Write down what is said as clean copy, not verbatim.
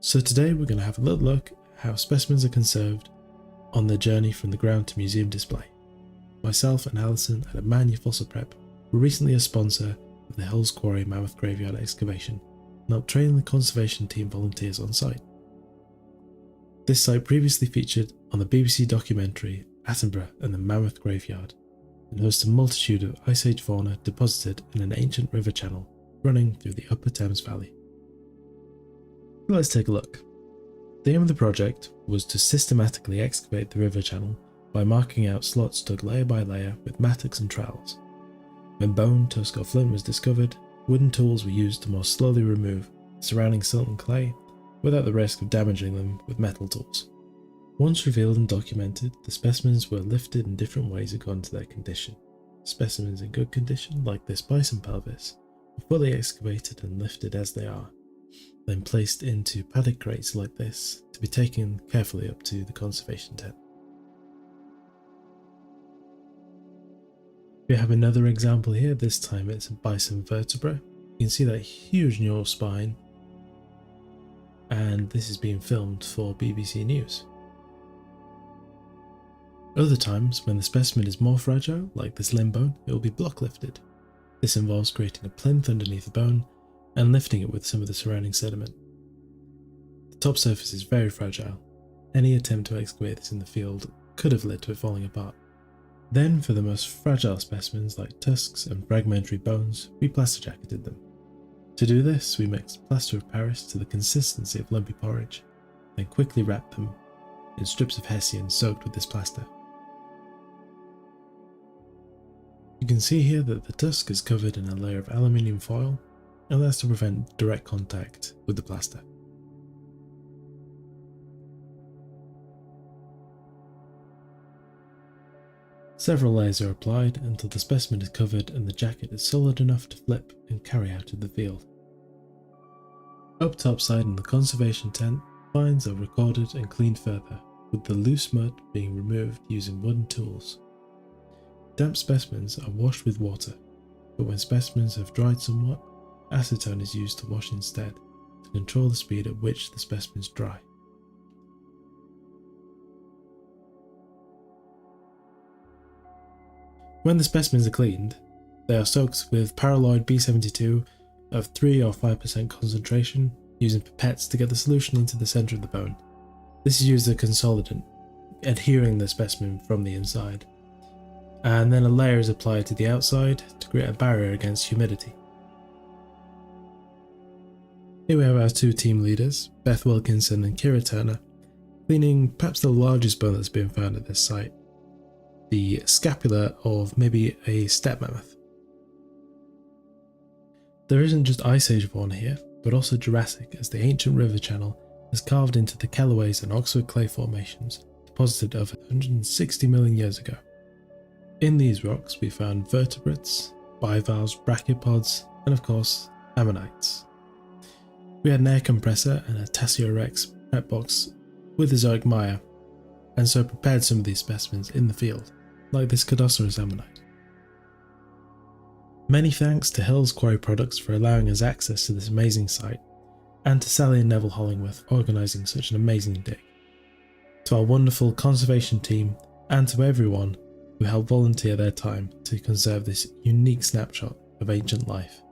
So today we're going to have a little look at how specimens are conserved on their journey from the ground to museum display. Myself and Alison at Manu Fossil Prep were recently a sponsor of the Hills Quarry Mammoth Graveyard excavation and helped train the conservation team volunteers on site. This site previously featured on the BBC documentary Attenborough and the Mammoth Graveyard and hosts a multitude of Ice Age fauna deposited in an ancient river channel running through the Upper Thames Valley. Let's take a look. The aim of the project was to systematically excavate the river channel by marking out slots dug layer by layer with mattocks and trowels. When bone, tusk or flint was discovered, wooden tools were used to more slowly remove the surrounding silt and clay without the risk of damaging them with metal tools. Once revealed and documented, the specimens were lifted in different ways according to their condition. Specimens in good condition, like this bison pelvis, were fully excavated and lifted as they are, then placed into paddock crates like this to be taken carefully up to the conservation tent. We have another example here. This time it's a bison vertebra. You can see that huge neural spine, and this is being filmed for BBC News. Other times, when the specimen is more fragile, like this limb bone, it will be block lifted. This involves creating a plinth underneath the bone and lifting it with some of the surrounding sediment. The top surface is very fragile. Any attempt to excavate this in the field could have led to it falling apart. Then, for the most fragile specimens like tusks and fragmentary bones, we plaster jacketed them. To do this, we mixed plaster of Paris to the consistency of lumpy porridge, then quickly wrapped them in strips of hessian soaked with this plaster. You can see here that the tusk is covered in a layer of aluminium foil, and that's to prevent direct contact with the plaster. Several layers are applied until the specimen is covered and the jacket is solid enough to flip and carry out of the field. Up topside in the conservation tent, finds are recorded and cleaned further, with the loose mud being removed using wooden tools. Damp specimens are washed with water, but when specimens have dried somewhat, acetone is used to wash instead, to control the speed at which the specimens dry. When the specimens are cleaned, they are soaked with paraloid B72 of 3 or 5% concentration, using pipettes to get the solution into the centre of the bone. This is used as a consolidant, adhering the specimen from the inside, and then a layer is applied to the outside to create a barrier against humidity. Here we have our two team leaders, Beth Wilkinson and Kira Turner, cleaning perhaps the largest bone that's been found at this site, the scapula of maybe a steppe mammoth. There isn't just Ice Age fauna here, but also Jurassic, as the ancient river channel has carved into the Kelloways and Oxford clay formations deposited over 160 million years ago. In these rocks we found vertebrates, bivalves, brachiopods, and of course ammonites. We had an air compressor and a Tassiorex prep box with the ZOIC mire, and so prepared some of these specimens in the field, like this Cadoceras ammonite. Many thanks to Hills Quarry Products for allowing us access to this amazing site, and to Sally and Neville Hollingworth for organising such an amazing dig. To our wonderful conservation team, and to everyone who helped volunteer their time to conserve this unique snapshot of ancient life.